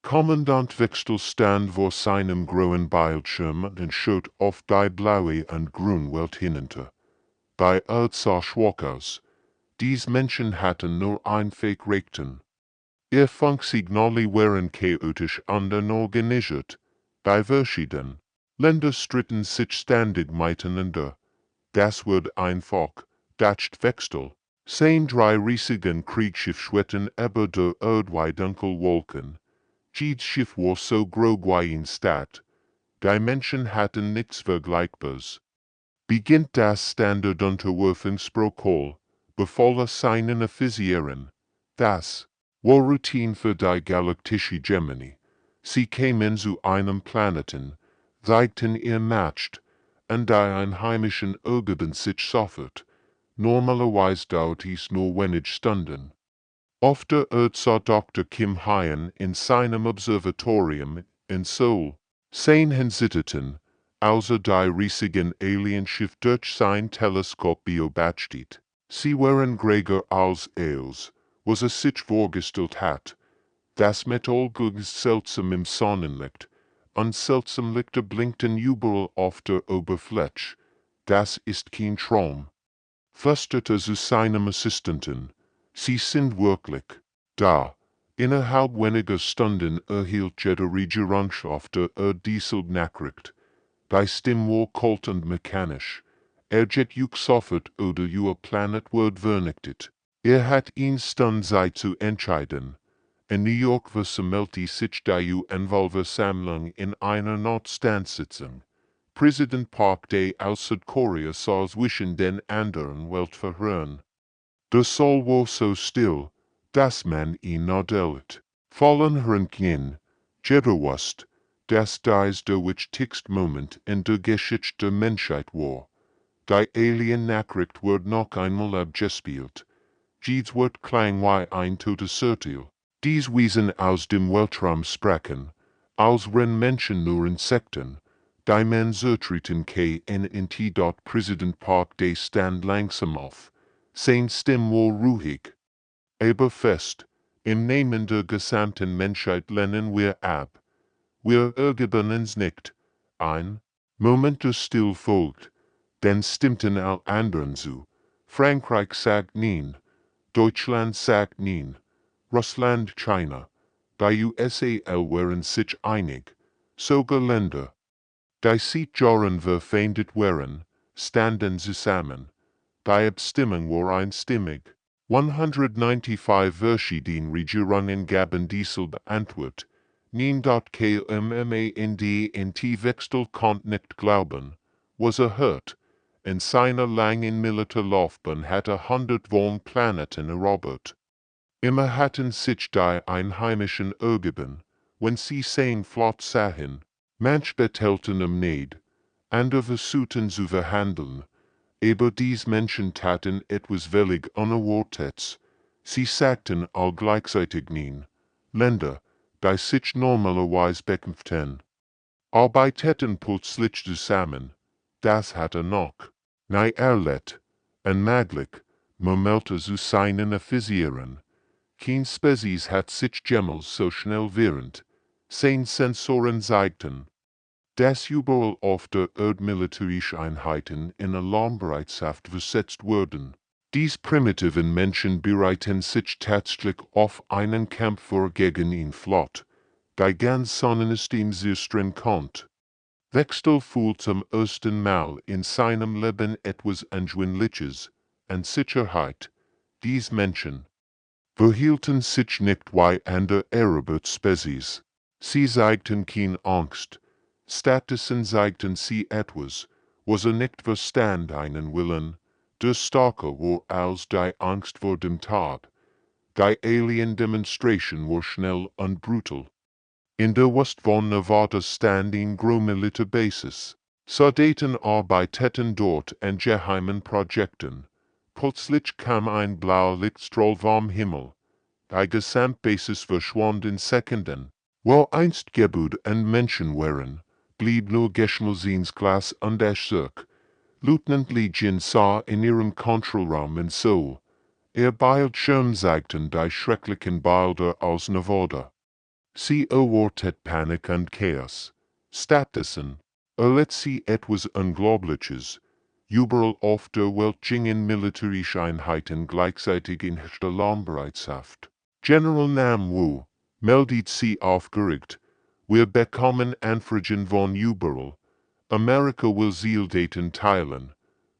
Kommandant Wechselstand vor seinem grauen Bildschirm und schaut auf die blaue und grün Welt hinunter. Bei sah schwach aus. Dies Menschen hatten nur ein Fake-Rekten. Ihr Funksignale waren chaotisch organisiert. Die verschiedenen Länder stritten sich ständig miteinander. Das wird einfach, dacht Wechsel. Sein drei riesigen Kriegsschiff schwebten über der Erde dunkel Wolken. Jedes Schiff war so groß wie in Stadt. Die Menschen hatten nichts Vergleichbares. Beginnt das Standardunterwerfungsprotokoll, befahl seinen Offizieren. Das war Routine für die galaktische Gemini. Sie kamen zu einem Planeten, zeigten ihr Macht, und die einheimischen ergaben sich sofort. Normalerweise dauert es nur wenig Stunden. Auf der Erde sah Dr. Kim Hyen in seinem Observatorium in Seoul. Sein Zitterten, außer die riesigen Alienschiff durch sein Teleskop beobachtet. Sie waren größer als els, was sich vorgestellt hat. Das Metall glänzt seltsam im Sonnenlicht, und seltsam Lichter blinkten überall auf der Oberfläche. Das ist kein Traum. Flüsterte zu seinem Assistenten. Sie sind wirklich da. Innerhalb weniger Stunden erhielt jede Regierungschaft der Erde diese Nachricht. Die Stimme war kalt und mechanisch. Jet juk sofort oder your planet wird vernichtet. Hat ihn Stund Zeit zu entscheiden. In New York versammelte sich die Anwalversammlung in einer Notstandssitzung. Präsident Park der Südkorea sah zwischen den anderen Weltverhören. Der Saal war so still, dass man ihn nadelte. Fallen Hörnchen, jeder wusste, dass dies der wichtigste Moment in der Geschichte der Menschheit war. Die Alien-Nachricht wird noch einmal abgespielt. Jedes Wort klang wie ein totes Urteil. Dies Wesen aus dem Weltraum sprechen, als wenn Menschen nur Insekten. Die man zertreten KNNT. Präsident Park de stand langsam auf. Sein Stimme war ruhig. Aber fest. Im Namen der gesamten Menschheit lehnen wir ab. Wir ergeben uns nicht. Ein Moment der Still folgt. Dann stimmten alle anderen zu. Frankreich sagt nein. Deutschland sagt nein. Russland, China. Die USA waren sich einig. Sogar Länder, die seit Jahren verfeindet waren, standen zusammen. Die Abstimmung war einstimmig. 195 verschiedene Regierungen gaben dieselbe Antwort. KMMAND Wechsel konnte nicht glauben, was hört. In seiner langen Militärlaufbahn hatte 100 Planeten erobert. Immer hatten sich die Einheimischen ergeben, wenn sie sein Flot sahen. Manche betelten Neid, andere versuchten zu verhandeln, aber dies Menschen taten etwas völlig Unerwartetes. Sie sagten all gleichzeitig nein. Länder, die sich normalerweise bekämpften, arbeiteten plötzlich zusammen. Das hatte noch nie erlebt, unmöglich, murmelte zu seinen Offizieren. Kein Spezies hat sich jemals so schnell während. Sein Sensoren zeigten, dass überall auf der Erde militärische Einheiten in Alarmbereitschaft versetzt wurden. Dies primitiven Menschen bereiten sich tatsächlich auf einen Kampf vor gegen ihn Flot, die ganz Sonnensystem zerstreuen konnte. Wechsel fühlt zum ersten Mal in seinem Leben etwas Anschwindliches, an Sicherheit. Dies Menschen verhielten sich nicht wie andere Arbeitsspezies. Sie zeigten keine Angst. Stattdessen zeigten sie etwas, was nicht verstand einen Willen. Der Starke war als die Angst vor dem Tod. Die Alien-Demonstration war schnell und brutal. In der West von Nevada stand ein Militärbasis. Soldaten arbeiteten dort an geheimen Projekten. Plötzlich kam ein blauer Lichtstrahl vom Himmel. Die Gesamtbasis verschwand in Sekunden. Wo einst Gebäude und Menschen waren, blieb nur Geschmacksglas und Zurück. Lieutenant Legion sah in ihrem Kontrollraum in Seoul. Ihr Bildschirm zeigten die schrecklichen Bilder aus Nevada. Sie erwartet Panik und Chaos. Stattdessen, sie etwas Unglaubliches. Überall auf der Welt gingen militärische Einheiten gleichzeitig in Alarmbereitschaft. General Nam Wu meldet sie aufgeregt. Wir bekommen Anfragen von überall. Amerika will Zieldaten teilen.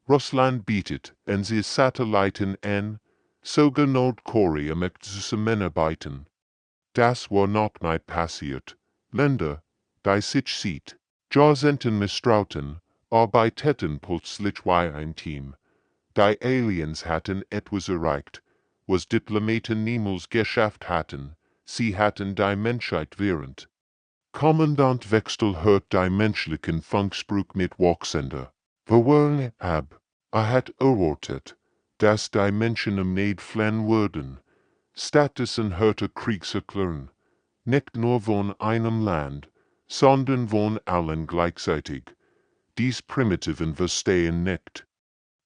Russland bietet unsere Satelliten an. Sogar Nordkorea möchte zusammenarbeiten. Das war noch nicht passiert. Länder, die sich sieht, Jahrzehnten misstrauten, arbeiteten plötzlich wie ein Team. Die Aliens hatten etwas erreicht, was Diplomaten niemals geschafft hatten. Sie hatten die Menschheit während. Kommandant Wechsel hört die menschlichen Funkspruch mit Wachsender. Verwirrung ab. Hat erwartet, dass die Menschen im Neid fliehen würden. Stattdessen hörte Kriegserklärung. Nicht nur von einem Land, sondern von allen gleichzeitig. Dies Primitiven verstehen nicht.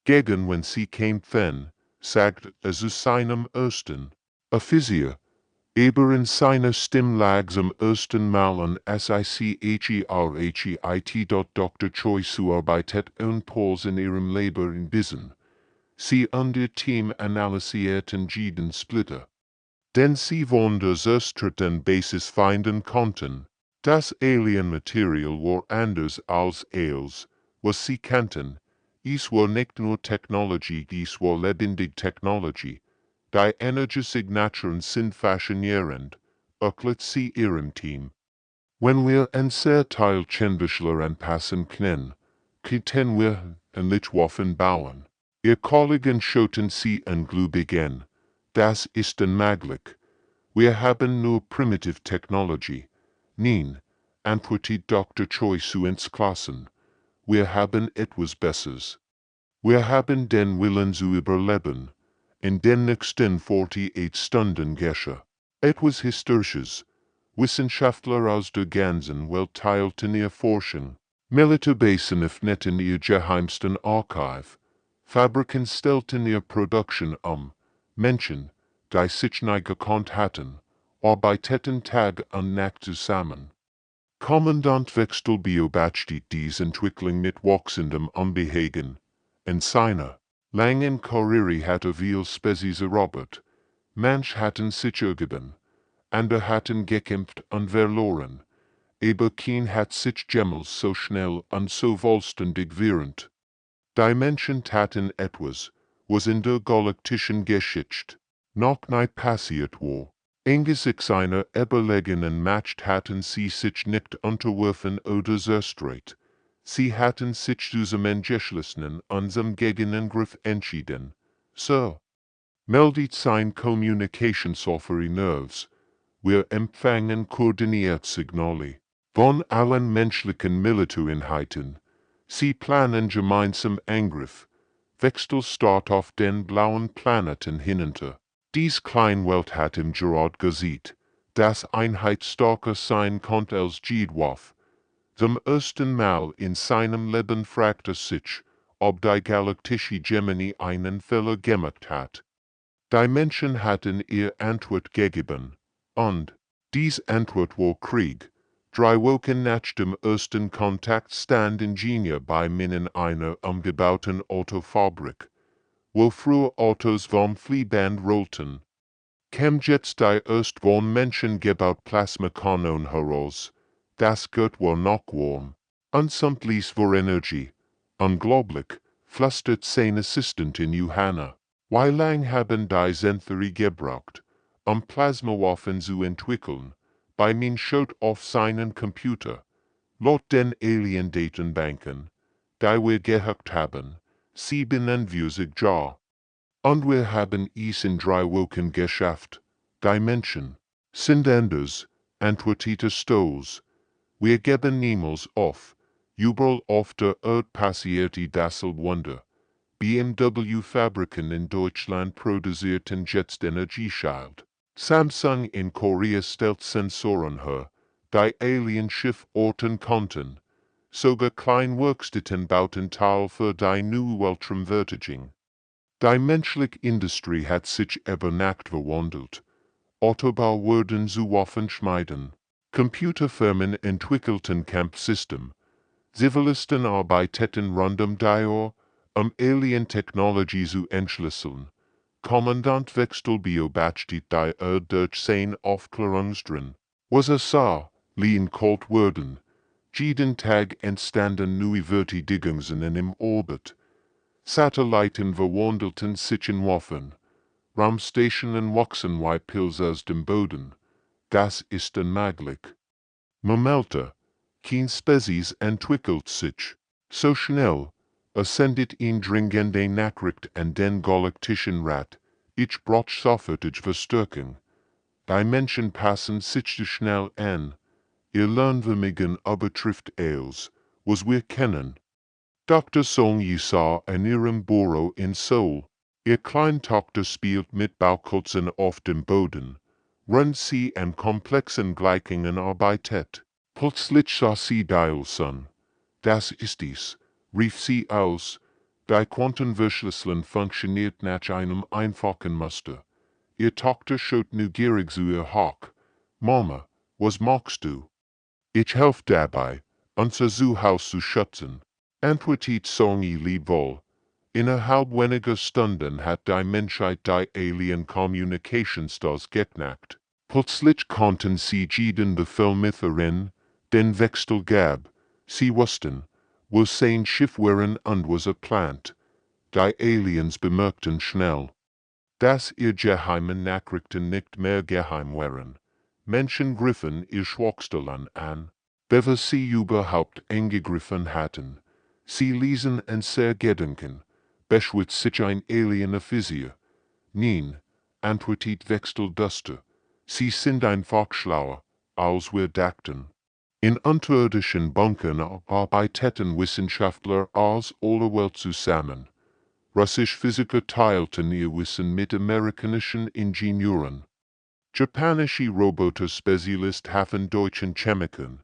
Gegen wenn sie kämpfen, sagt es aus seinem ersten Offizier. Aber in seiner Stimme lag zum ersten Mal an SICHERHEIT. Dr. Choi zuarbeitet und Pauls in ihrem Leben in Bissen. Sie und ihr Team analysierten jeden Splitter. Denn sie von der zerstörten Basis finden konnten. Das Alien-Material war anders als alles, was sie kannten. Es war nicht nur Technologie, es war lebendige Technologie. Die Energiesignaturen sind faszinierend, erklärt sie ihrem Team. Wenn wir ein sehr Teil Chenvischler anpassen können, könnten wir endlich Waffen bauen. Ihr Kollegen schauten sie ungläubig an. Das ist unmöglich. Wir haben nur Primitive Technology. Nein, antwortet Dr. Choi zu entschlossen. Wir haben etwas Besseres. Wir haben den Willen zu überleben. In den nächsten 48 Stunden geschah etwas Historisches. Wissenschaftler aus der ganzen Welt teilten ihre Forschung. Militärbasen öffneten ihr geheimsten Archiv. Fabriken stellten ihre Produktion Menschen, die sich nicht gekannt hatten, arbeiteten Tag und Nacht zusammen. Kommandant Wechsel beobachtet diese Entwicklung mit wachsendem Unbehagen. In seiner langen Karriere hatte viel Spezies erobert. Manche hatten sich ergeben, andere hatten gekämpft und verloren. Aber kein hat sich jemals so schnell und so vollständig während. Die Menschen taten etwas, was in der galaktischen Geschichte noch nicht passiert war. Angesichts einer überlegenen Macht hatten sie sich nicht unterworfen oder zerstreut. Sie hatten sich zusammengeschlossen und zum Gegenangriff entschieden. So meldet sein Communication-Software Nerves. Wir empfangen koordiniert Signale von allen menschlichen Militäreinheiten. Sie planen gemeinsam Angriff. Wechsel start auf den blauen Planeten hinunter. Dies Kleinwelt hat im gerade gesehen, dass Einheit stärker sein konnte als Jedwaf. Zum ersten Mal in seinem Leben fragte sich, ob die galaktische Gemini einen Fehler gemacht hat. Die Menschen hatten ihr Antwort gegeben, und dies Antwort war Krieg. 3 Wochen nach dem ersten Kontakt stand Ingenieur bei mir in einer umgebauten Autofabrik, wo früher Autos vom Fließband rollten. Kam jetzt die erst von Menschen gebaut Plasmakanon heraus. Das Gurt war noch warm. Und samtlich vor Energie. Unglaublich, flüstert sein Assistentin Johanna. Wie lang haben die Zentherie gebraucht, Plasmawaffen zu entwickeln? Bei mir schaut auf seinen Computer. Laut den Alien-Datenbanken, die wir gehackt haben, 47 Jahre. Und wir haben es in 3 Wochen geschafft. Die Menschen sind anders, antwortete Stoles. Wir geben niemals auf. Überall auf der Erde passierte dasselbe Wunder. BMW-Fabriken in Deutschland produzierten jetzt Energieschild. Samsung in Korea stellt Sensoren her, die Alienschiff orten konnten. Sogar Kleinwerkstätten bauten Teil für die neue Weltraumverteidigung. Die menschliche Industrie hat sich über Nacht verwandelt. Autobau wurden zu Waffenschmieden. Computerfirmen entwickelten Kampfsystem. Zivilisten arbeiteten rundum die Alien-Technologie zu entschlüsseln. Kommandant Wechselbeobachtete die durch sein Aufklärungsdrin. Was sah, lien kalt worden. Jeden Tag entstanden neue Verteidigungen im Orbit. Satelliten verwandelten sich in Waffen. Raumstationen wuchsen wie Pilze aus dem Boden. Das ist unmöglich. Momente, kein Spezies entwickelt sich so schnell, sendet ihn dringende Nachricht an den Galaktischen Rat, ich brauch sofortige Verstärkung. Die Menschen passen sich zu schnell an, ihr Lernvermögen übertrifft alles, was wir kennen. Dr. Song Yusha in ihrem Büro in Seoul. Ihr Kleintochter spielt mit Bauklötzen auf dem Boden. Während sie an komplexen Gleichungen arbeitet. Plötzlich sah sie Dialson. Das ist es, rief sie aus. Die Quantenverschlüsselung funktioniert nach einem einfachen Muster. Ihr Tochter schaut neugierig zu ihr hoch. Mama, was machst du? Ich helfe dabei, unser Zuhause zu schützen. Antwortet Songi liebwohl. Innerhalb weniger Stunden hat die Menschheit die Alien Communicationsstars geknackt. Plötzlich konnten sie jeden Befehl mitterin, den Wechsel gab. Sie wussten, wo sein Schiff waren und was plant. Die Aliens bemerkten schnell, dass ihr geheimen Nachrichten nicht mehr geheim waren. Menschen griffen ihr Schwachstellen an, bevor sie überhaupt eingegriffen hatten. Sie ließen und Gedanken, beschwert sich ein Alien Physio. Nein, antwortet Wechselduster. Sie sind einfach schlauer, als wir dachten. In unterirdischen Bunkern arbeiteten Wissenschaftler aus aller Welt zusammen. Russische Physiker teilten ihr Wissen mit amerikanischen Ingenieuren. Japanische Roboter-Spezialist halfen deutschen Chemikern.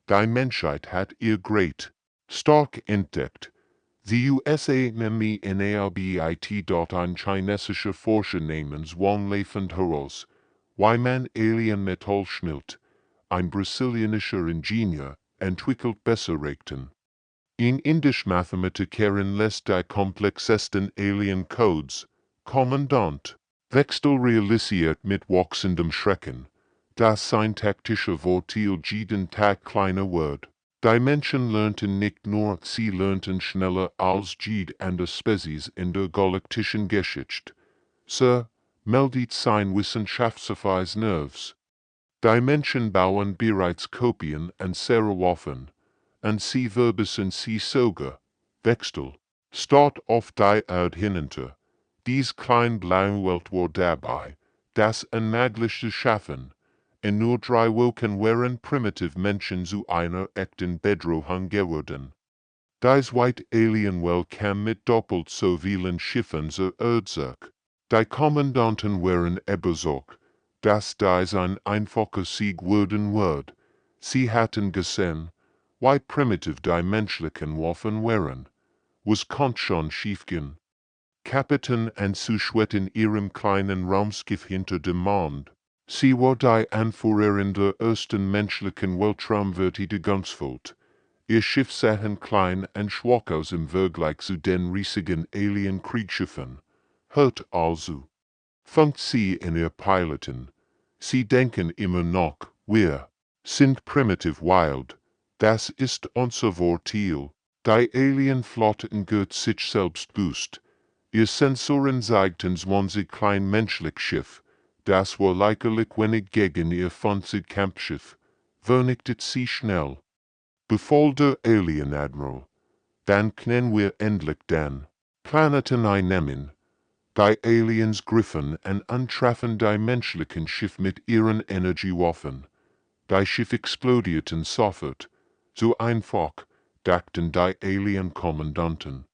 Die Menschheit hat ihr Great stark entdeckt. Die USA nämlich inarbeitet dort ein chinesischer Forscher namens Wang Leifend heraus, wie man Alien-Metall schmilzt. Ein brasilianischer Ingenieur entwickelt Besserregten. In Indisch-Mathematikerin lässt die komplexesten Alien-Codes, Kommandant, Wechsel realisiert mit wachsendem Schrecken. Das sein taktischer Vorteil jeden Tag kleiner wird. Die Menschen lernten nicht nur, sie lernten schneller als jede andere Spezies in der galaktischen Geschichte. Sir, meldet sein Wissenschaftsfreies Nervs. Die Menschen bauen bereits Kopien an Waffen. Und sie verbessern sie sogar. Wechsel. Start auf die Erde hinunter. Dies kleine blaue Welt war dabei, das Unmögliche schaffen. In nur 3 Wochen waren primitive Menschen zu einer echten Bedrohung geworden. Die White Alien Welt kam mit doppelt so vielen Schiffen zur Erde zurück. Die Kommandanten waren überzeugt, dass dies ein einfacher Sieg werden wird. Sie hatten gesehen, wie primitiv die menschlichen Waffen waren. Was konnte schon schiefgehen? Kapitän anzuschwetten ihrem kleinen Raumschiff hinter dem Mond. Sie war die Anführerin der ersten menschlichen Weltraumverteidigungsflotte. Ihr Schiff sahen klein und schwach aus im Vergleich zu den riesigen Alien-Kriegsschiffen. Hört also. Funkt sie in ihr Piloten. Sie denken immer noch, wir sind primitiv wild. Das ist unser Vorteil. Die Alien-Flotten gehört sich selbst bewusst. Ihr Sensoren zeigten 20 klein menschlich Schiff. Das war lächerlich wenig gegen ihr 50 Kampfschiff. Vernichtet sie schnell. Befahl der Alien-Admiral. Dann können wir endlich den Planeten einnehmen. Die Aliens griffen und antrafen die menschlichen Schiff mit ihren Energiewaffen. Die Schiff explodierten sofort. So einfach, dachten die Alien-Kommandanten.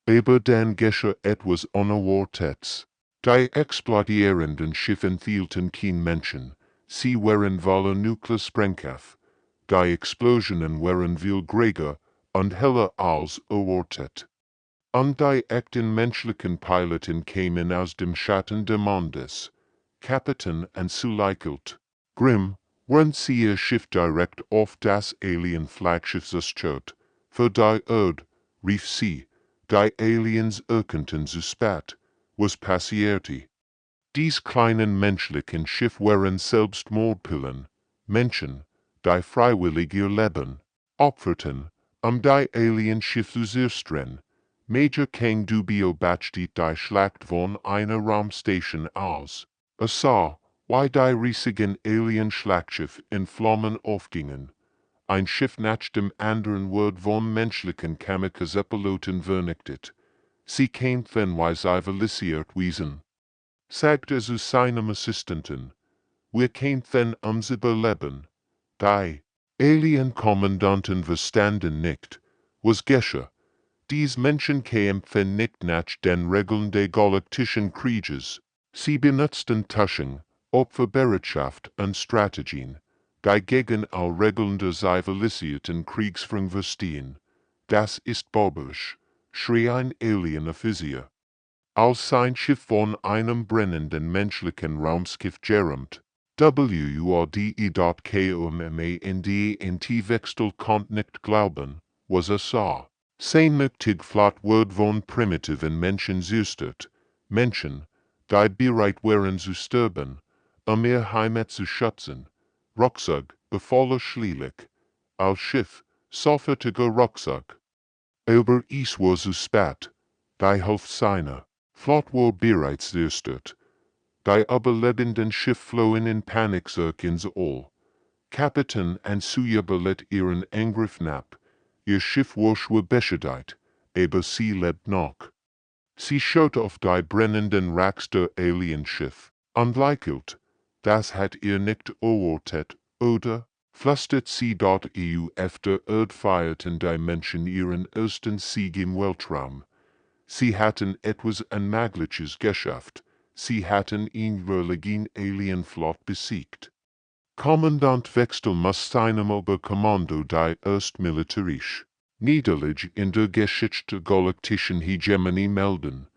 Aber dann geschah etwas Unerwartetes. Die explodierenden Schiffe enthielten kein Menschen. Sie waren voller Nuklearsprengkraft. Die Explosionen waren viel größer und heller als erwartet. Und die echten menschlichen Piloten kamen aus dem Schatten des Mondes. Kapitän und zulächelt. Grimm, Wenn sie ihr Schiff direkt auf das Alien-Flaggschiff zerstört, für die Erde, rief sie, die Aliens erkannten zu spät, was passierte. Dies kleinen menschlichen Schiff waren Selbstmordpillen, Menschen, die freiwillig ihr Leben opferten, die Alien-Schiff zu zerstören. Major kein Dubio besteht die Schlacht von einer Raumstation aus. Es sah, wie die riesigen Alien-Schlachtschiff in Flammen aufgingen. Ein Schiff nach dem anderen wurde von menschlichen Kamikaze-Piloten vernichtet. Sie kämpften wie zivilisiert wiesen. Sagte zu seinem Assistenten, wir kämpfen ums Überleben. Die Alien-Kommandanten verstanden nicht, was geschah. Dies Menschen kämpfen nicht nach den Regeln des Galaktischen Krieges. Sie benutzten Taschen, Opferbereitschaft und Strategien, die gegen all Regeln der zivilisierten Kriegsführung verstehen. Das ist barbarsch, schrie ein Alien-Offizier. Als sein Schiff von einem brennenden menschlichen Raumschiff gerummt, WRDE.KOMMANDNT Wechsel konnte nicht glauben, was sah. Sein mächtig Flot wurde von primitiven Menschen zerstört, Menschen, die bereit waren zu sterben, ihr Heimat zu schützen. Rucksack befahl schließlich, als Schiff, sofortiger Rucksack. Aber es war zu spät, die Hälfte seiner Flot war bereits zerstört. Die überlebenden Schiff flohen in Panik ins All. Kapitän und Suya belet ihren Angriff ab. Ihr Schiff war schwer beschädigt, aber sie lebt noch. Sie schaut auf die brennenden Wracks der Alienschiff und lächelt. Das hat ihr nicht erwartet, oder? Flüstert sie dort auf der Erde feierten die Menschen ihren ersten Sieg im Weltraum. Sie hatten etwas Unmögliches geschafft. Sie hatten ihre Alienflot besiegt. Kommandant Wechsel muss seinem Oberkommando die erst militärisch Niederlage in der Geschichte der galaktischen Hegemonie melden.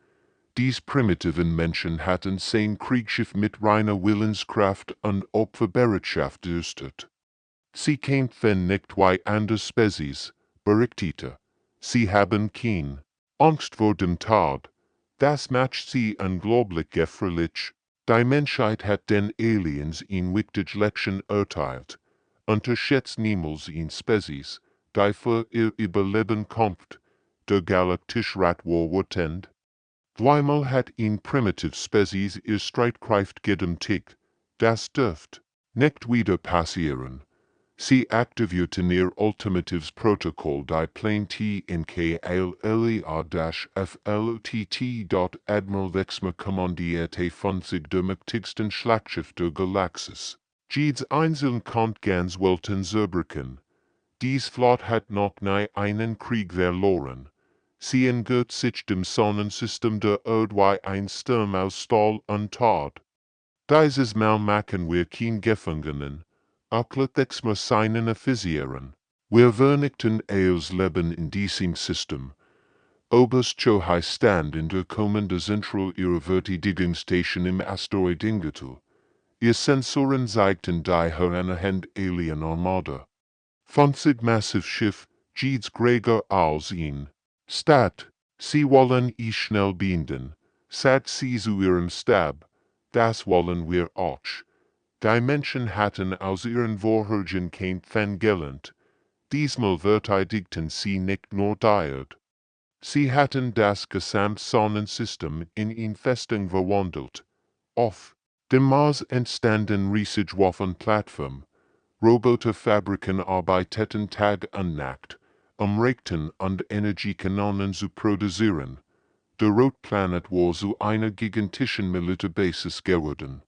Dies primitiven Menschen hatten sein Kriegsschiff mit reiner Willenskraft und Opferbereitschaft zerstört. Sie kämpfen nicht wie andere Spezies, berichtete. Sie haben keine Angst vor dem Tod. Das macht sie unglaublich gefährlich. Die Menschheit hat den Aliens in wichtige Lektion erteilt. Unterschätzt niemals in Spezies, die für ihr Überleben kämpft. Der Galaktische Rat wartend. Zweimal hat in primitive Spezies ihr Streitkraft gedämpft. Das dürft nicht wieder passieren. Sie aktivierten ihr ultimatives Protokoll die Plane TNKLLEA-FLOTT. Admiral Wexmer kommandierte 50 der mächtigsten Schlachtschiff der Galaxis. Jedes einzelne konnte ganz Welten zerbrüchen. Dies Flot hat noch nie einen Krieg verloren. Sie entgehört sich dem Sonnensystem der Erde wie ein Sturm aus Stahl und Tod. Dieses Mal machen wir kein Gefangenen. Wechsler seinen Offizieren. Wir vernichten eures Leben in diesem System. Oberst Chohai stand in der kommenden Zentral ihrer Verteidigungsstation im Asteroidengürtel. Ihr Sensoren zeigten die herannahende Alien-Armada. 50 Massivschiff, jedes größer als ihn. Statt, sie wollen schnell binden, sagt sie zu ihrem Stab. Das wollen wir auch. Die Menschen hatten aus ihren vorherigen Kämpfen gelernt. Diesmal verteidigten sie nicht nur die Erde. Sie hatten das gesamte Sonnensystem in Festung verwandelt. Auf dem Mars entstanden riesige Waffenplattformen. Roboterfabriken arbeiteten Tag und Nacht, Raketen und Energiekanonen zu produzieren. Der Rotplanet war zu einer gigantischen Militärbasis geworden.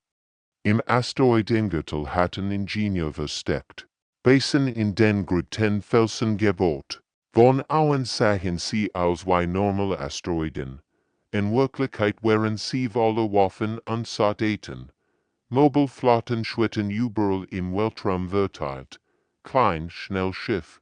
Im Asteroidengürtel hatten Ingenieure versteckt, Basen in den größten Felsen gebaut. Von außen sahen sie aus wie normale Asteroiden. In Wirklichkeit waren sie voller Waffen und Soldaten. Mobilflotten schwitten überall im Weltraum verteilt. Klein, schnell Schiff.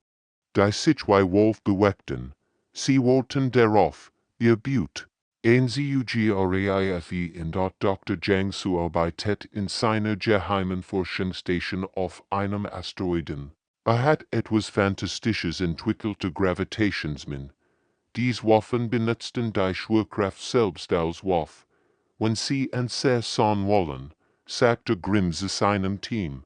Die sich wie Wolf bewegten. Sie wollten darauf, ihr Beut, NZUGRAIFE in Dr. Jiangsu arbeitet in seiner geheimen Forschungsstation auf einem Asteroiden. Hat etwas Fantastisches entwickelte Gravitationsmin. Dies Waffen benutzten die Schwerkraft selbst als Waffe. Wenn sie en sein wollen, sagte Grimm zu seinem Team.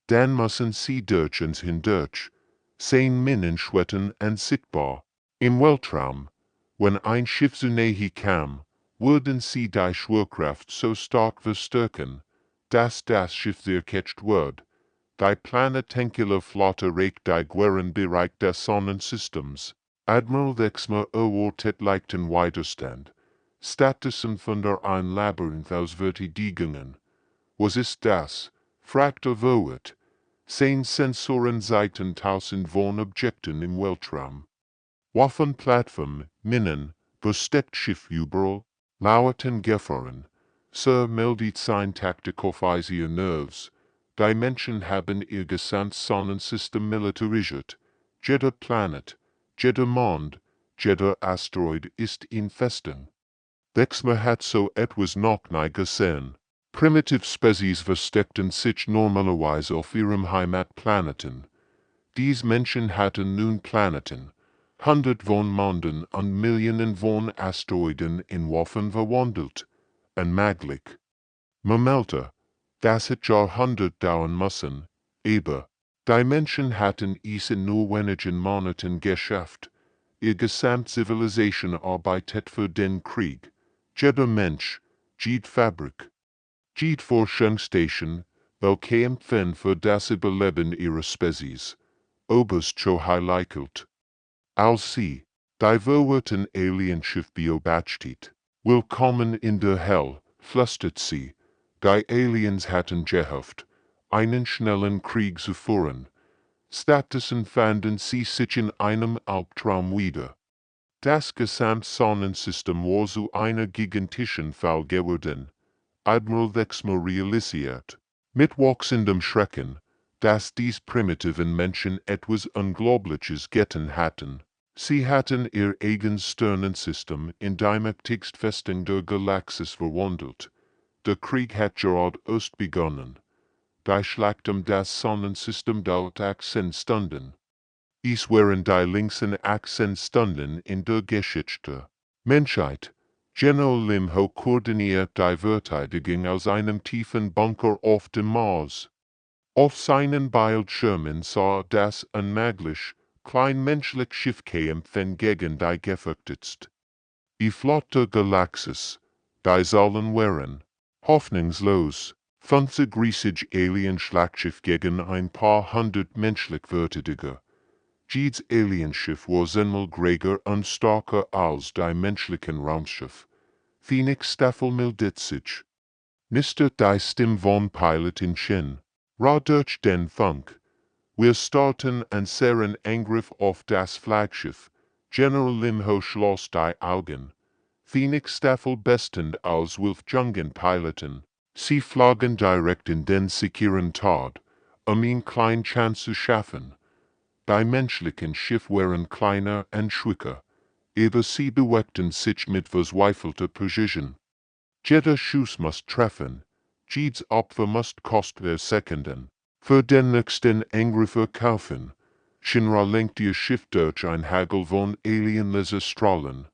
Dann müssen sie durch uns hindurch. Sein Minen schwetten unsichtbar. Im Weltraum, wenn ein Schiff zu nahe kam, würden sie die Schwerkraft so stark verstärken, dass das Schiff zerquetscht wird. Die planetenkele Flotte reicht die Bereich des Sonnensystems. Admiral Wexmer erwartet leichten Widerstand. Stattdessen von der ein Labyrinth aus Vertigungen. Was ist das? Fragte Voet. Sein Sensoren zeigten tausend von Objekten im Weltraum. Waffenplattform, Minen, versteckt Schiff überall, lauerten Gefahren. Sir meldet sein Taktikophysische Nerves. Die Menschen haben ihr gesamtes Sonnensystem militarisiert. Jeder Planet, jeder Mond, jeder Asteroid ist in Festen. Wexmer hat so etwas noch nie gesehen. Primitive Species versteckten sich normalerweise auf ihrem Heimatplaneten. Dies Menschen hatten nun Planeten, hundert von Monden und Millionen von Asteroiden in Waffen verwandelt. Unmöglich. Meldte, dass het Jahrhundert dauern müssen, aber die Menschen hatten es in nur wenigen Monaten geschafft. Ihr Gesamtzivilisation arbeitet für den Krieg. Jeder Mensch, jede Fabrik, jede Forschungsstation, welche empfehlen für das Überleben ihrer Spezies. Oberst so highlightet. Als sie, die verwirrten Alienschiff beobachtet. Willkommen in der Hell, flüstert sie. Die Aliens hatten gehofft, einen schnellen Krieg zu führen. Stattdessen fanden sie sich in einem Albtraum wieder. Das Gesamtsonnensystem war zu einer gigantischen Fall geworden. Admiral Wexmer realisiert, mit wachsendem Schrecken, dass dies primitiven Menschen etwas Unglaubliches getan hatten. Sie hatten ihr eigenes Sternensystem in die mächtigste Festung der Galaxis verwandelt. Der Krieg hat gerade erst begonnen. Die Schlacht das Sonnensystem dauert 18 Stunden. Es waren die längsten 18 Stunden in der Geschichte. Menschheit. General Lim Ho koordiniert die Verteidigung aus einem tiefen Bunker auf dem Mars. Auf seinen Bildschirmen sah das unmöglich, kleinmenschliche Schiff kämpfen gegen die gefürchtetste. Die Flotte Galaxis, die sollen wären, hoffnungslos, 50 riesige Alien-Schlachtschiff gegen ein paar hundert menschlich Verteidiger. Jedes Alienschiff war zehnmal größer und stärker als die menschlichen Raumschiff. Phoenix Staffel meldet sich. Nister die Stimme von Pilot in Chen. Ra durch den Funk. Wir starten unseren Angriff auf das Flaggschiff. General Lim Ho schloss die Augen. Phoenix Staffel bestend als Wolfjungen-Piloten. Sie flogen direkt in den sicheren Tod, ihn klein Chance zu schaffen. Die menschlichen Schiff waren kleiner und schwächer, aber sie bewegten sich mit verzweifelter Präzision. Jeder Schuss muss treffen, jedes Opfer muss kostbare Sekunden für den nächsten Angreifer kaufen. Shinra lenkt ihr Schiff durch ein Hagel von Alien-Laserstrahlen.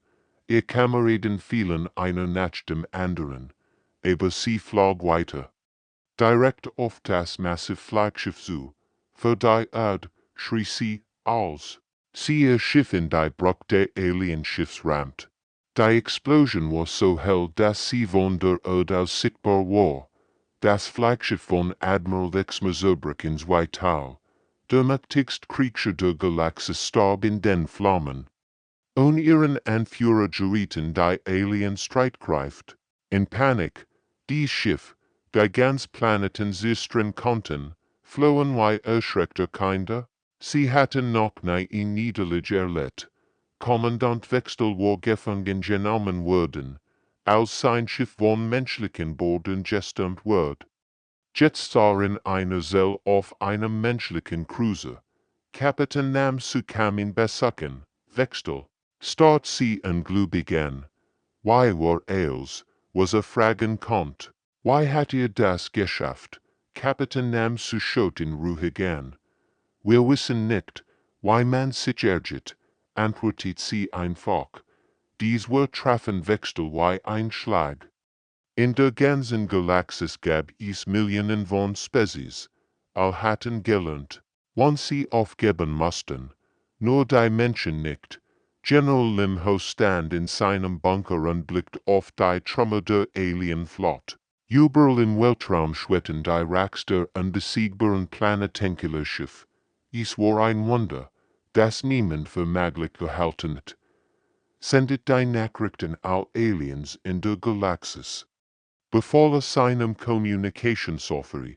Ihr Kameraden fielen einer nach dem anderen, aber sie flog weiter. Direkt auf das massive Flaggschiff zu, für die Erde, schrie sie, als sie ihr Schiff in die Bruch der Alienschiffs rammt. Die Explosion war so hell, dass sie von der Erde aus sichtbar war. Das Flaggschiff von Admiral Wexmer zerbrach in zwei Teile. Der mächtigste Krieger der Galaxis starb in den Flammen. Ohne ihren Anführer gerieten die Alien-Streitkräfte in Panik. Dies Schiff, die ganz Planeten zerstreuen konnten, flohen wie erschreckte Kinder. Sie hatten noch nie in Niederlage erlebt. Kommandant Wechsel war gefangen genommen worden, als sein Schiff von menschlichen Borden gestürmt wird. Jetzt sahen eine Zelle auf einem menschlichen Cruiser. Kapitän nahm zu Kamin besuchen. Wechsel. Start sie ungläubig an. Why war Ailes, was a Fragen Kont. Why hat ihr das geschafft? Kapitän nam zu schoten ruhigan. Wir wissen nicht, why man sich ärgert, antwortet sie einfach. Dies were trafen Wechsel wie ein Schlag. In der ganzen Galaxis gab es Millionen von Spezies, all hatten gelernt, wann sie aufgeben mussten, nur die Menschen nicht. General Limho stand in seinem Bunker und blickt auf die Trümmer der Alienflotte. Überall im Weltraum schwebten die reichste und besiegbaren Planetenkeler Schiff. Es war ein Wunder, das niemand für möglich gehalten hat. Sendet die Nachrichten all Aliens in der Galaxis. Befahle seinem Kommunikationssoftware.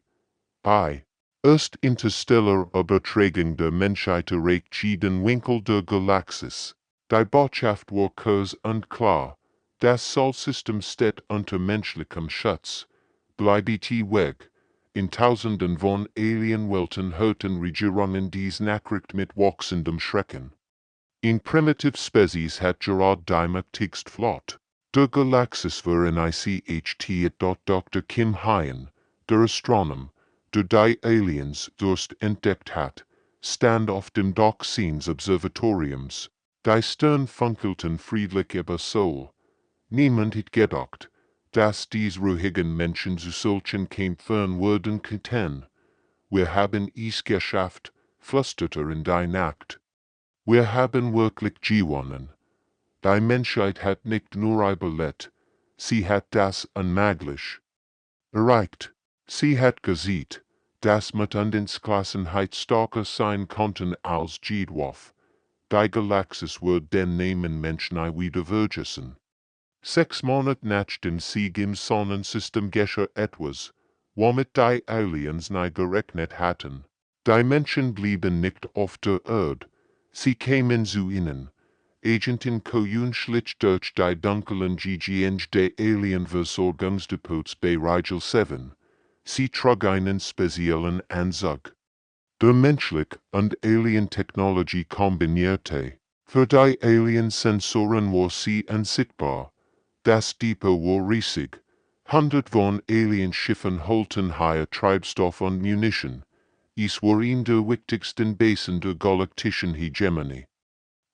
Erst interstellar Übertragung der Menschheit erreicht jeden Winkel der Galaxis. Die Botschaft war kurz und klar. Das Solarsystem steht unter menschlichem Schutz. Bleibet weg. In Tausenden von Alienwelten hörten Regierungen dies Nachricht mit wachsendem Schrecken. In primitive Spezies hat gerade die mächtigste Flotte der Galaxis war in ICHT Dr. Kim Hyen, der Astronom, der die Aliens durst entdeckt hat, stand auf dem Dach seines Observatoriums. Die Stern funkelten friedlich über Sol. Niemand hat gedacht, dass dies ruhigen Menschen zu solchen Kämpfern würden könnten. Wir haben es geschafft, flüsterte in die Nacht. Wir haben wirklich gewonnen. Die Menschheit hat nicht nur überlebt, sie hat das Unmögliche erreicht. Sie hat gesehen, dass Mutandensklassen stärker sein konnten als Jedwaf. Die Galaxis wird den Namen Menschen wieder vergessen. 6 Monate nach dem Sieg im Sonnensystem geschah etwas, womit die Aliens nicht gerechnet hatten. Die Menschen blieben nicht auf der Erde, sie kamen zu ihnen. Agenten schlich durch die dunklen Gegend der Alienversorgungsdepots bei Rigel 7. Sie trug einen speziellen Anzug. Der menschliche und Alien-Technologie kombinierte. Für die Alien-Sensoren war sie unsichtbar. Das Depot war riesig. 100 von Alienschiffen holten hohe Treibstoff und Munition. Es war in der wichtigsten Basen der galaktischen Hegemonie.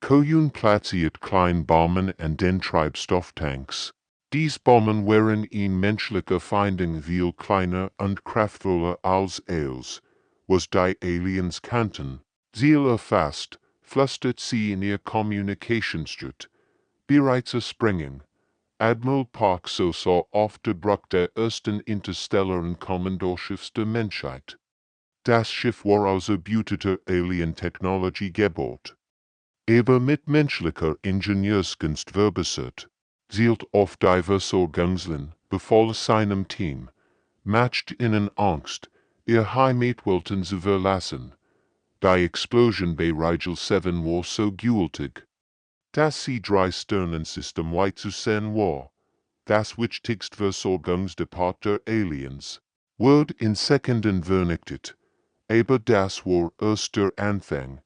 Koyun platziert kleine Bomben an den Treibstofftanks. Dies Bomben waren in menschlicher Feindung viel kleiner und kraftvoller als Ailes, was die Aliens kannten. Ziel erfasst, flüstert sie in ihr Kommunikationsjet. Bereits zu springen. Admiral Park so oft der Bruch der ersten interstellaren Kommandorschiffs der Menschheit. Das Schiff war aus erbeuteter Alien-Technologie gebaut. Aber mit menschlicher Ingenieurskunst verbessert, zielt auf die Versorgungslinien, befahl seinem Team, macht ihnen Angst, ihr Heimatwelten zu verlassen. Die Explosion bei Rigel 7 war so gewaltig, dass sie 3 Sternensystem weit zu sehen war. Das wichtigste Versorgungsdepot der Aliens wird in Sekunden vernichtet, aber das war erst der Anfang.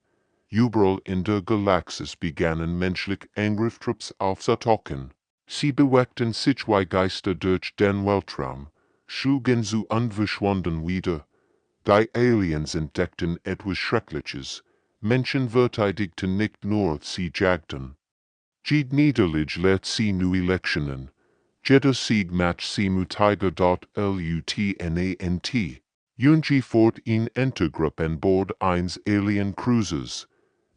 Überall in der Galaxis begannen menschliche Angriffstrupps aufzutauchen. Sie bewegten sich wie Geister durch den Weltraum, schlugen zu und verschwanden wieder. Die Aliens entdeckten etwas Schreckliches. Menschen verteidigten nicht nur, sie jagten. Jede Niederlage lehrt sie neue Lektionen. Jeder Sieg macht sie mutiger. Lutnant. Jungi fort in Intergrupp an Bord eines Alien Cruisers.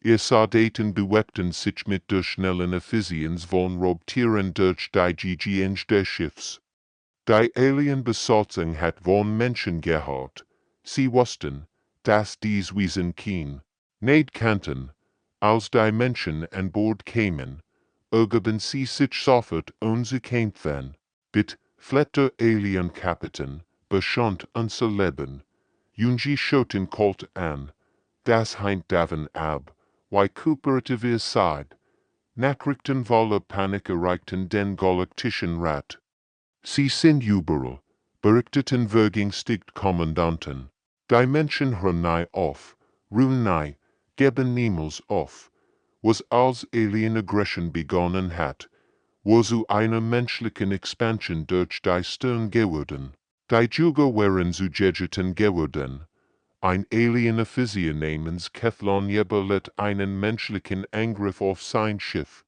Ihr Soldaten bewegten sich mit der schnellen Effizienz von Raubtieren durch die Gegend des Schiffs. Die Alien-Besatzung hat von Menschen gehört. Sie wussten, dass dies Wesen kein nicht kannten. Als die Menschen an Bord kamen, ergaben sie sich sofort und zu kämpfen. Bit flett der Alien-Kapitän, beschont unser Leben. Jungi schoten kalt an. Das heint davon ab. Wie kooperative Seid. Nachrichten voller Panik erreichten den Galaktischen Rat. Sie sind überall, berichteten vergängstigt Kommandanten. Die Menschen hören nie auf, ruhen nie, geben niemals auf. Was als Alien Aggression begonnen hat, wo zu einer menschlichen Expansion durch die Stirn geworden. Die Juga waren zu Gegeten geworden. Ein Alien Offizier namens Kethlon Jebelet einen menschlichen Angriff auf sein Schiff.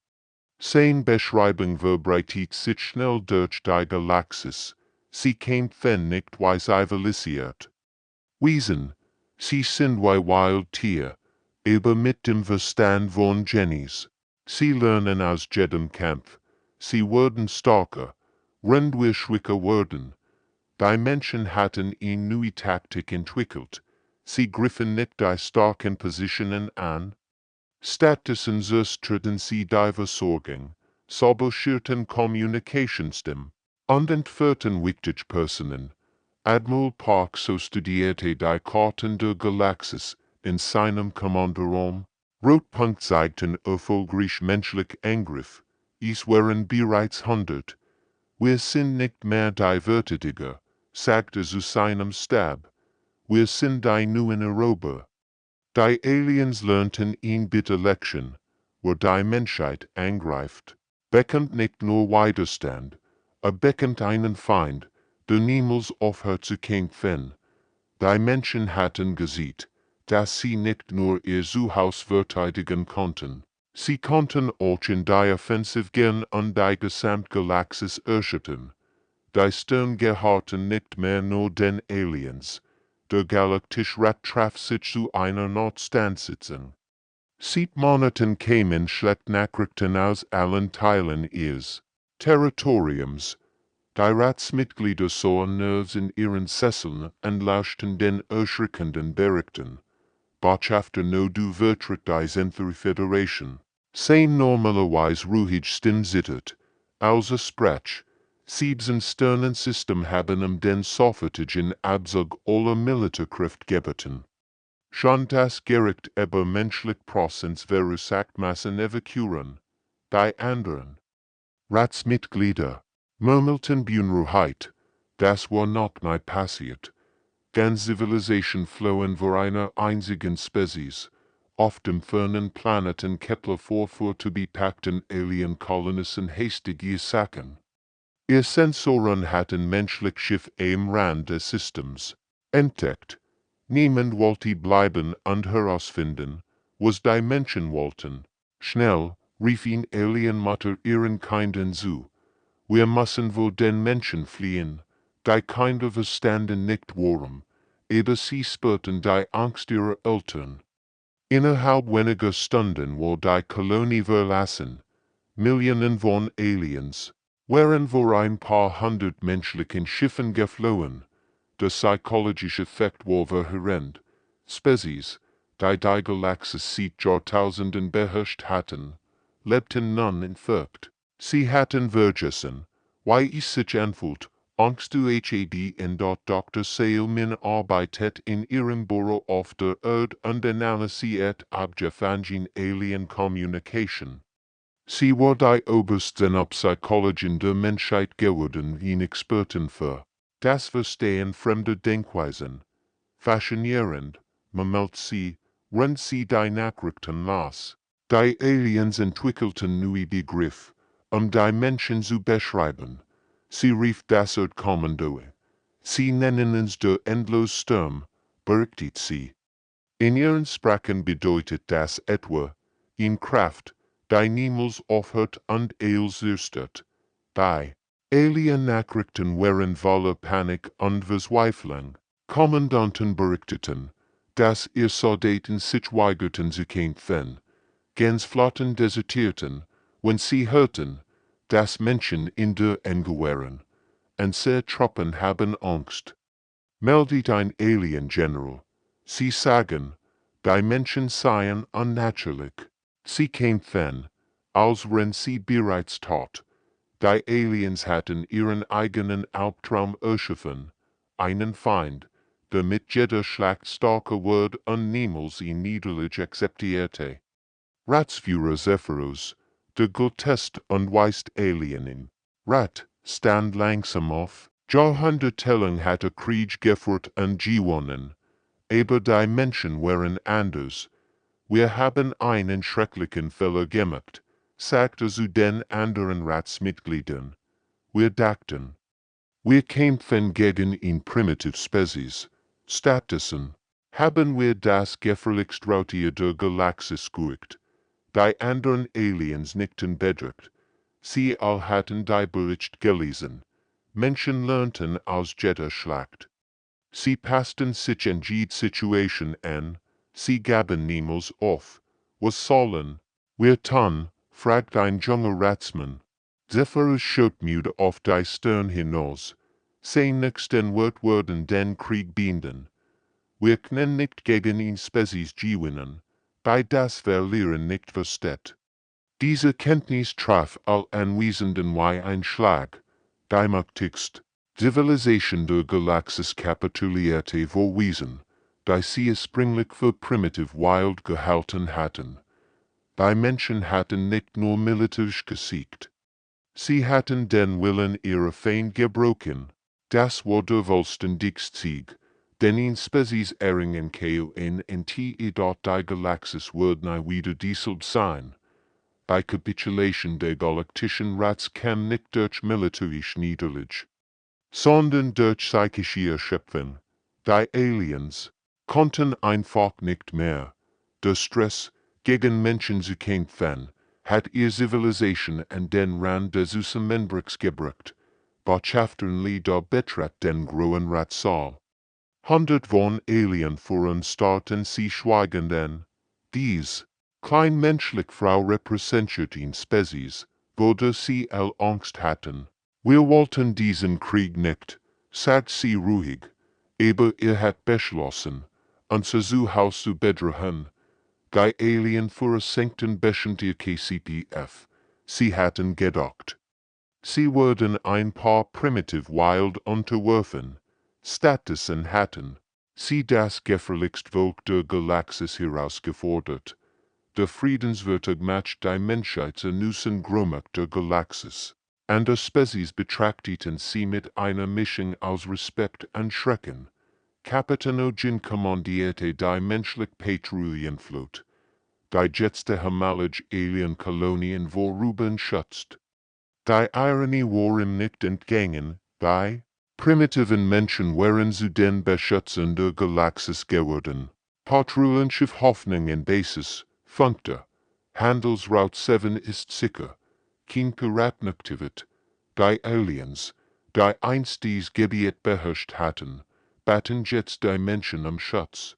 Sein Beschreibung verbreitet sich schnell durch die Galaxis. Sie kämpfen nicht wie zivilisiert Wesen. Sie sind wie Wildtier, aber mit dem Verstand von Genies. Sie lernen aus jedem Kampf. Sie werden starker, wenn wir schwächer werden. Die Menschen hatten eine neue Taktik entwickelt. Sie griffen nicht die starken Positionen an. Stattdessen treten sie die Versorgung, sabotierten Kommunikationssystem und entführten wichtige Personen. Admiral Park so studierte die Karten der Galaxis in seinem Kommandoraum. Rotpunkt zeigten erfolgreich menschlich Angriff. Es waren bereits 100. Wir sind nicht mehr die Verteidiger, sagte zu seinem Stab. Wir sind die neuen Erober. Die Aliens lernten ihn bitte Lektion, wo die Menschheit angreift. Bekommt nicht nur Widerstand, bekommt einen Feind, der niemals aufhört zu kämpfen. Die Menschen hatten gesehen, dass sie nicht nur ihr Zuhause verteidigen konnten. Sie konnten auch in die Offensive gehen und die Gesamtgalaxis erschüttern. Die Stirn gehörten nicht mehr nur den Aliens. Der Galaktische Rat traf sich zu einer Notstandssitzung. Seit Monaten kämen schlechte Nachrichten aus allen Teilen ihres Territoriums. Die Ratsmitglieder sahen nervös in ihren Sesseln und lauschten den erschreckenden Berichten. Botschafter no du vertritt die Zentrale Föderation. Sein normalerweise ruhig Stimme zittert, als sprach. Siebsen Sternensystem haben den Soffertage in Abzug aller Militärkraft gebeten. Schon das Gericht über menschlich Prozents Verursachtmassen evakuieren. Die anderen Ratsmitglieder murmelten Bunruhigkeit, das war noch nie passiert. Ganz Zivilisation flohen vor einer einzigen Spezies, auf dem fernen Planeten Kepler vor zu bepackten Alien-Kolonisten hastig Sachen. Ihr Sensoren hatten menschlich Schiff am Rand des Systems entdeckt. Niemand wollte bleiben und herausfinden, was die Menschen wollten. Schnell rief ihn Alien-Mutter ihren Kindern zu. Wir müssen vor den Menschen fliehen. Die Kinder verstanden nicht warum, aber sie spürten die Angst ihrer Eltern. Innerhalb weniger Stunden war die Kolonie verlassen. Millionen von Aliens waren vor ein paar hundert menschlichen Schiffen geflohen. Der psychologische Effekt war verheerend. Spezies, die die Galaxis seit Jahrtausenden beherrscht hatten, lebten nun in Furcht. Sie hatten vergessen, wie es sich anfühlt, Angst zu haben und dort Dr. Seelman arbeitet in ihrem Büro auf der Erde und analysiert Abgefangen Alien Communication. Sie war die oberste Psychologin der Menschheit geworden wie Expertin für das Verstehen fremder Denkweisen. Faszinierend, murmelt sie, wenn sie die Nachrichten las. Die Aliens entwickelten neue Begriffe, die Menschen zu beschreiben. Sie rief das Erdkommando. Sie nennen es der Endlossturm, berichtet sie. In ihren Sprachen bedeutet das etwa, in Kraft, die niemals aufhört und alles zerstört. Die Alien-Nachrichten waren voller Panik und Verzweiflung. Kommandanten berichteten, dass ihr Soldaten sich weigerten zu kämpfen. Grenzflotten desertierten, wenn sie hörten, dass Menschen in der Enge waren. Und sie Truppen haben Angst. Meldet ein Alien-General. Sie sagen, die Menschen seien unnatürlich. Sie kämpfen, als wenn sie bereits tot. Die Aliens hatten ihren eigenen Albtraum erschaffen, einen Feind, der mit jeder Schlacht starker wird und niemals ihn niederlich akzeptierte. Ratsführer Zephyrus, der grotesque und weist Alienin. Rat, stand langsam auf. Jahrhundertelang hatte Krieg geführt und gewonnen. Aber die Menschen waren anders. Wir haben einen schrecklichen Fehler gemacht. sagte zu den anderen Ratsmitgliedern. Wir dachten, wir kämpfen gegen in primitive Spezies. Stattdessen haben wir das gefährlichste Rautier der Galaxis gesucht. Die anderen Aliens nickten bedrückt. Sie all hatten die Bericht gelesen. Menschen lernten aus jeder Schlacht. Sie passten sich in jede Situation an. Sie gaben niemals auf. Was sollen wir tun? Fragt ein junger Ratsmann. Zephyrus schaut müde auf die Stirn hinaus. Sein nächsten Wort werden den Krieg binden. Wir können nicht gegen ihn Spezies gewinnen. Bei das Verlieren nicht versteht. Diese Kenntnis traf all Anwesenden wie ein Schlag. Die mächtigste Zivilisation der Galaxis kapitulierte vor Wesen, die sie ursprünglich für primitiv wild gehalten hatten. Die Menschen hatten nicht nur militärisch gesiegt. Sie hatten den Willen ihrer Feinde gebrochen. Das war der vollständigste Sieg, den in Spezies erringen kann und die Galaxis wird nie wieder dieselbe sein. Bei Kapitulation der Galaktischen Rats kam nicht durch militärisch Niederlage, sondern durch psychische Erschöpfung. Die Aliens konnten einfach nicht mehr. Der Stress, gegen Menschen zu kämpfen, hat ihr Zivilisation an den Rand des Zusammenbruchs gebracht. Botschafterli da betrat den großen Ratssaal. 100 von Alien fuhren starten sie schweigend an. Dies kleinmenschliche Frau repräsentiert in Spezies, wurde sie all Angst hatten. Wir wollten diesen Krieg nicht, sagt sie ruhig, aber ihr habt beschlossen, unser Zuhause zu bedrohen. Die Alienführer senkten beschend ihr KCPF. Sie hatten gedacht, sie würden ein paar primitive Wild unterwerfen. Stattdessen hatten sie das gefährlichste Volk der Galaxis herausgefordert. Der Friedenswürdig macht die Menschheit zur neuesten Großmacht der Galaxis. Andere Spezies betrachteten sie mit einer Mischung aus Respekt und Schrecken. Kapitän Ogin kommandierte die menschliche Patrouillenflotte, die letzte Himmlische Alien-Kolonien vorüber schützt. Die Ironie war ihm nicht entgangen, die primitiven Menschen waren zu den Beschützern der Galaxis geworden. Patrouillenschiff Hoffnung in Basis, funkte. Handelsroute 7 ist sicher. Kein Piratenaktivität. Die Aliens, die einst dies Gebiet beherrscht hatten, baten jetzt die Menschen um Schutz.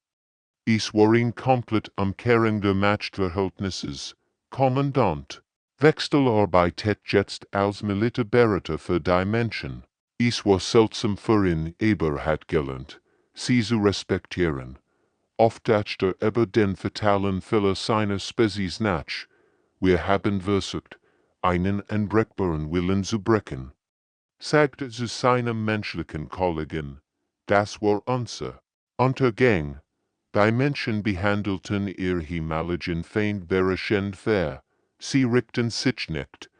Es war ein komplett Umkehrung der Machtverhältnisses. Kommandant wechselarbeitet jetzt als Militärberater für die Menschen. Es war seltsam für ihn, aber hat gelernt, sie zu respektieren. Oft dachte über den fatalen Fehler seiner Spezies nach. Wir haben versucht, einen unbrechbaren Willen zu brechen. Sagte zu seinem menschlichen Kollegen, das war unser Untergang. Die Menschen behandelten ihr himmlischen Feind beherrschend fair. Sie richten sich nicht.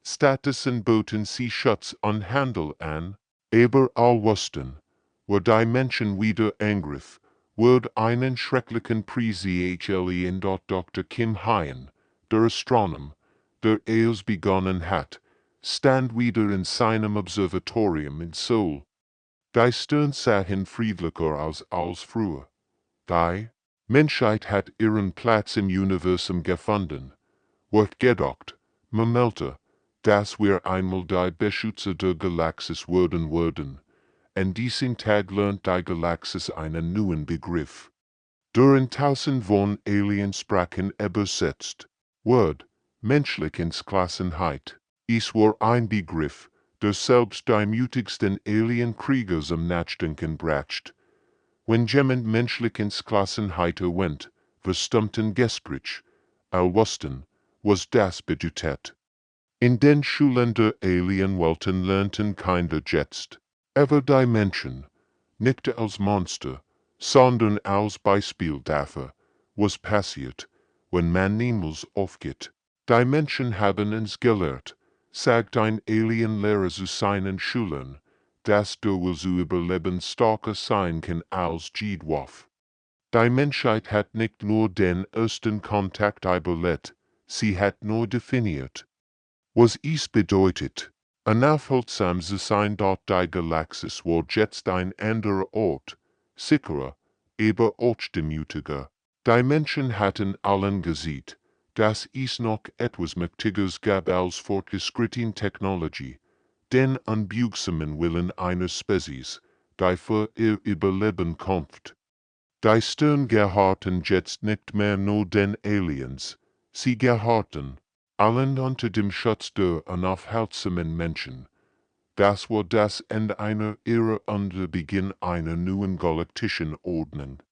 Stattdessen boten sie Schutz und Handel an. Aber all wussten, wo die Menschen wieder angriff, wird einen schrecklichen Preisli in dort Dr. Kim Hyen, der Astronom, der es begonnen hat, stand wieder in seinem Observatorium in Seoul. Die Stirn sahen friedlicher als früher. Die Menschheit hat ihren Platz im Universum gefunden. Wird gedacht, meldete, dass wir einmal die Beschützer der Galaxis würden. An diesem Tag lernt die Galaxis einen neuen Begriff. Durch tausend von Aliens sprachen übersetzt. Word, Menschlichkeitsklassenheit. Es war ein Begriff, der selbst die mutigsten Alien-Krieger zum Nachdenken bracht. Wenn jemand Menschlichkeitsklassenheit erwähnt, verstummten Gespräch, all wussten, was das bedeutet. In den Schulen der Alienwelten lernten Kinder jetzt, über die Menschen, nicht als Monster, sondern als Beispiel dafür, was passiert, wenn man niemals aufgeht. Die Menschen haben uns gelehrt, sagt ein Alienlehrer zu seinen Schülern, dass der Will zu überleben starker sein kann als Jedwaf. Die Menschheit hat nicht nur den ersten Kontakt überlebt, sie hat nur definiert, was es bedeutet. Unaufhaltsam sein dort die Galaxis wird jetzt ein anderer Ort, sicherer, aber ortsdemütiger. Die Menschen hatten allen gesehen, dass es noch etwas Mächtiges gab als fortgeschrittene Technologie, den unbügsamen Willen einer Spezies, die für ihr Überleben kämpft. Die Stern gehorten jetzt nicht mehr nur den Aliens, sie gehorten allen unter dem Schutz der unaufhaltsamen Menschen. Das war das Ende einer Ära und der Beginn einer neuen galaktischen Ordnung.